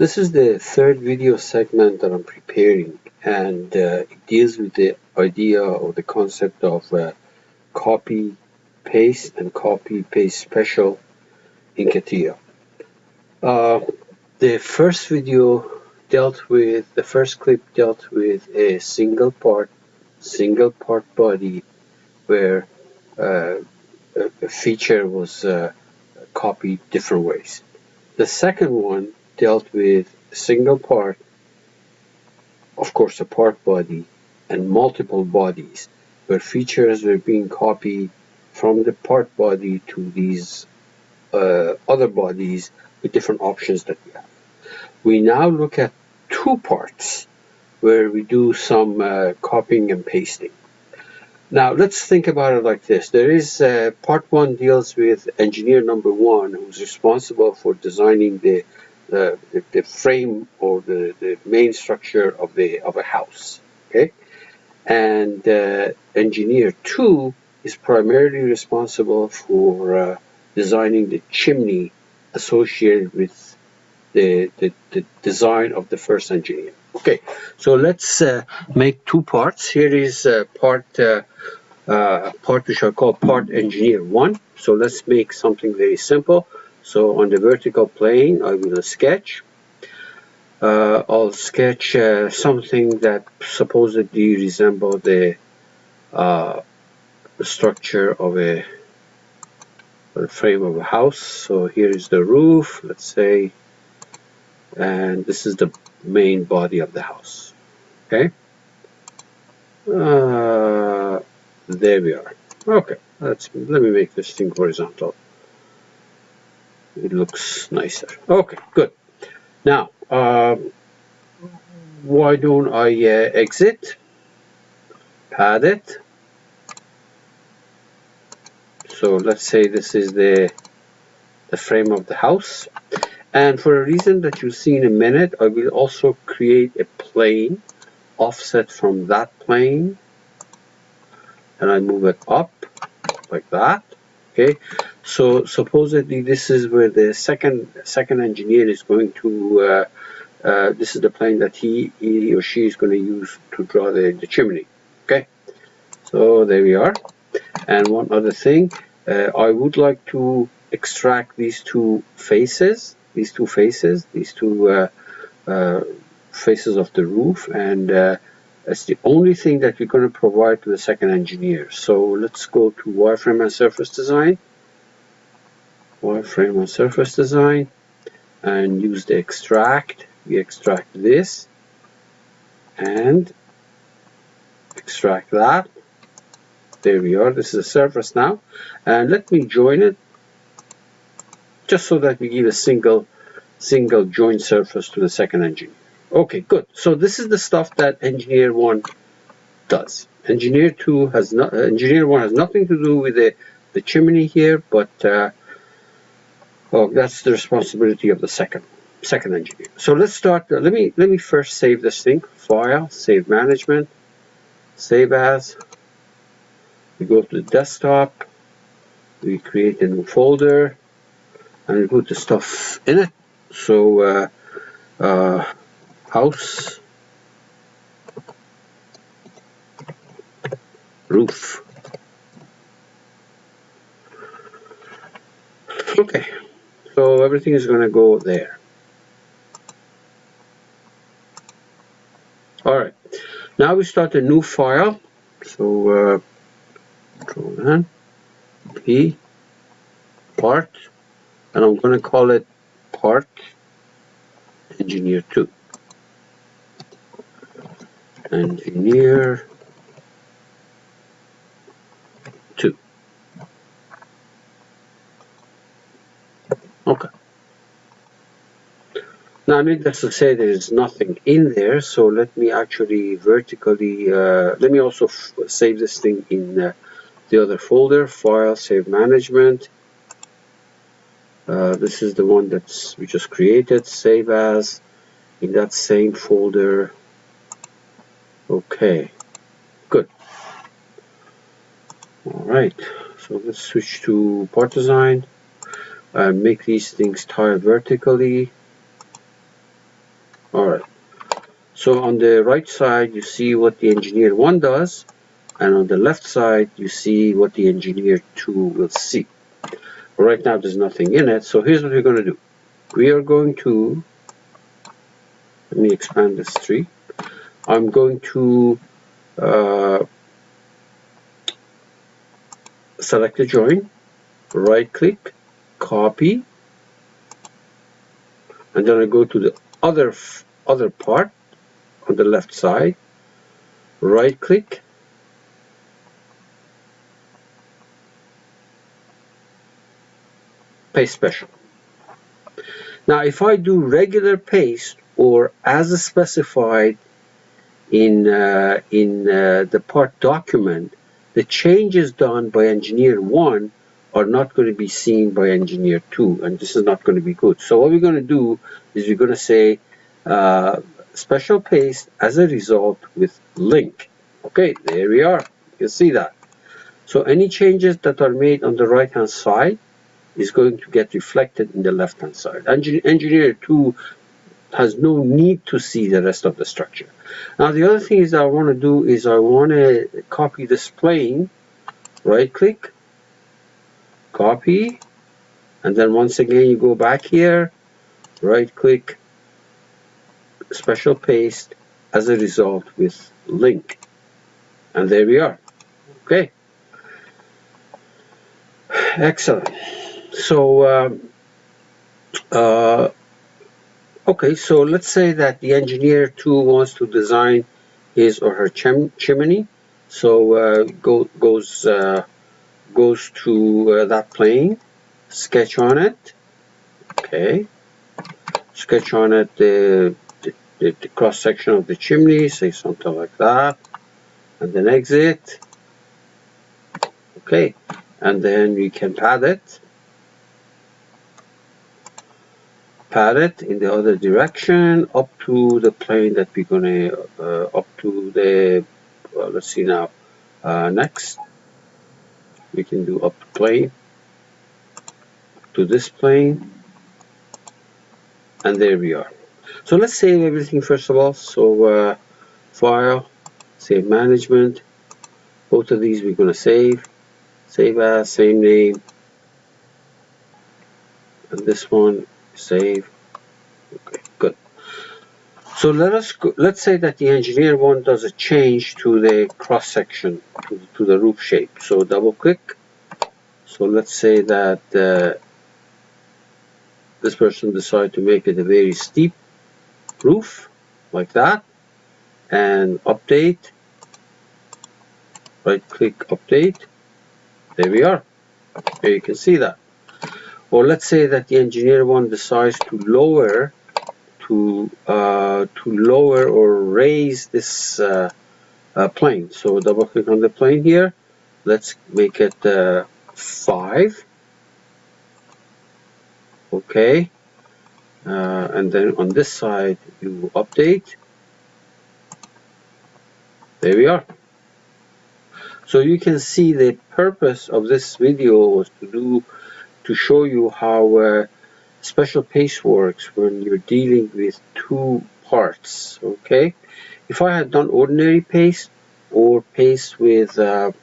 This is the third video segment that I'm preparing, and it deals with the idea or the concept of copy paste and copy paste special in CAD. The first clip dealt with a single part body where a feature was copied different ways. The second one dealt with a single part, of course a part body, and multiple bodies, where features were being copied from the part body to these other bodies with different options that we have. We now look at two parts where we do some copying and pasting. Now let's think about it like this. There is part one deals with engineer number one, who's responsible for designing the frame or the main structure of a house. Okay, and engineer two is primarily responsible for designing the chimney associated with the design of the first engineer. Okay, so let's make two parts. Here is part which I call part engineer one. So let's make something very simple. So on the vertical plane, I will sketch. I'll sketch something that supposedly resembles the structure of a frame of a house. So here is the roof, let's say, and this is the main body of the house. Okay, there we are. Okay, let me make this thing horizontal. It looks nicer. Okay, good. Now, why don't I exit, pad it? So let's say this is the frame of the house, and for a reason that you'll see in a minute, I will also create a plane offset from that plane, and I move it up like that. Okay, so supposedly this is where the second engineer is going to this is the plane that he or she is going to use to draw the chimney. Okay, so there we are. And one other thing, I would like to extract these two faces of the roof, and that's the only thing that we're going to provide to the second engineer. So let's go to wireframe and surface design, and use the extract. We extract this and extract that. There we are. This is a surface now, and let me join it just so that we give a single joint surface to the second engineer. Okay, good. So this is the stuff that engineer one does. Engineer one has nothing to do with the chimney here, but that's the responsibility of the second engineer. So let's start. Let me first save this thing. File, save management, save as. We go to the desktop. We create a new folder, and we put the stuff in it. So house, roof. Okay, so everything is going to go there. All right, now we start a new file. So Control N, P, part, and I'm going to call it part engineer 2. Engineer 2. Okay. Now, needless to say, there is nothing in there, so let me actually vertically, let me also save this thing in the other folder, file, save management. This is the one that we just created, save as, in that same folder. Okay, good. All right, so let's switch to part design. Make these things tile vertically. Alright, so on the right side you see what the engineer 1 does, and on the left side you see what the engineer 2 will see. Right now there's nothing in it, so here's what we're going to do. We are going to, let me expand this tree. I'm going to select the join, right click, copy, and then I go to the other part on the left side, right click, paste special. Now if I do regular paste or as specified in the part document, the changes done by engineer 1 are not going to be seen by engineer 2, and this is not going to be good. So what we're going to do is we're going to say special paste as a result with link. Okay, there we are. You can see that. So any changes that are made on the right hand side is going to get reflected in the left hand side. Engineer 2 has no need to see the rest of the structure. Now the other thing is that I want to do is I want to copy this plane, right click, copy, and then once again you go back here, right click, special paste as a result with link, and there we are. Okay, excellent. So okay, so let's say that the engineer 2 wants to design his or her chimney. So goes to that plane, sketch on it. Okay, sketch on it the cross section of the chimney, say something like that, and then exit. Okay, and then we can pad it in the other direction up to the plane that we're gonna up to the let's see now, next we can do up plane to this plane, and there we are. So let's save everything first of all. So file, save management, both of these we're going to save as, same name, and this one save. Okay, good. So let's say that the engineer 1 does a change to the cross section, to the roof shape. So double click. So let's say that this person decided to make it a very steep roof like that, and update, right click, update. There we are. There you can see that. Or let's say that the engineer 1 decides to lower or raise this plane. So double click on the plane here. Let's make it 5. Okay, and then on this side you update. There we are. So you can see the purpose of this video was to show you how special paste works when you're dealing with 2 parts. Okay, if I had done ordinary paste or paste with let's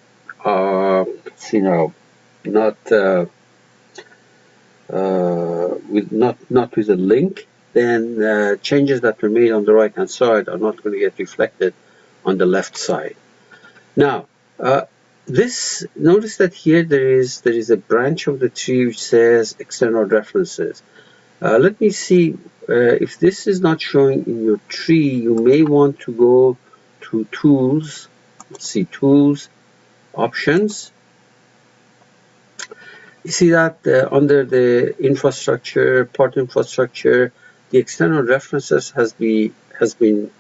see now, not with a link, then changes that were made on the right hand side are not going to get reflected on the left side. Now notice that here there is a branch of the tree which says external references. Let me see if this is not showing in your tree. You may want to go to tools. Let's see, tools, options. You see that under the infrastructure, part infrastructure, the external references has been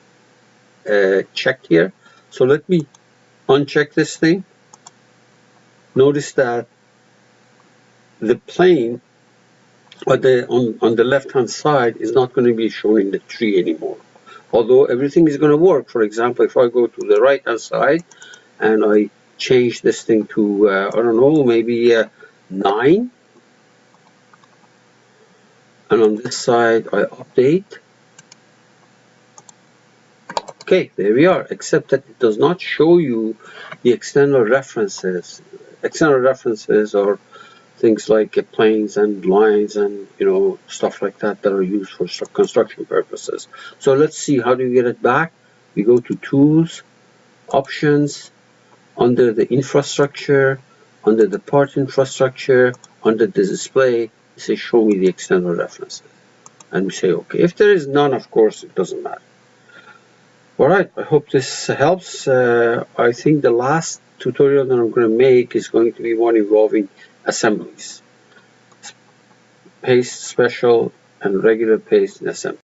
checked here. So let me uncheck this thing. Notice that the plane on the left hand side is not going to be showing the tree anymore, although everything is going to work. For example, if I go to the right hand side and I change this thing to I don't know, maybe 9, and on this side I update, Okay, there we are, except that it does not show you the external references. External references are things like planes and lines and stuff like that that are used for construction purposes. So let's see, how do you get it back? We go to Tools, Options, under the Infrastructure, under the Part Infrastructure, under the Display, we say Show me the external references. And we say OK. If there is none, of course, it doesn't matter. Alright, I hope this helps. I think the last tutorial that I'm going to make is going to be one involving assemblies. Paste special and regular paste in assembly.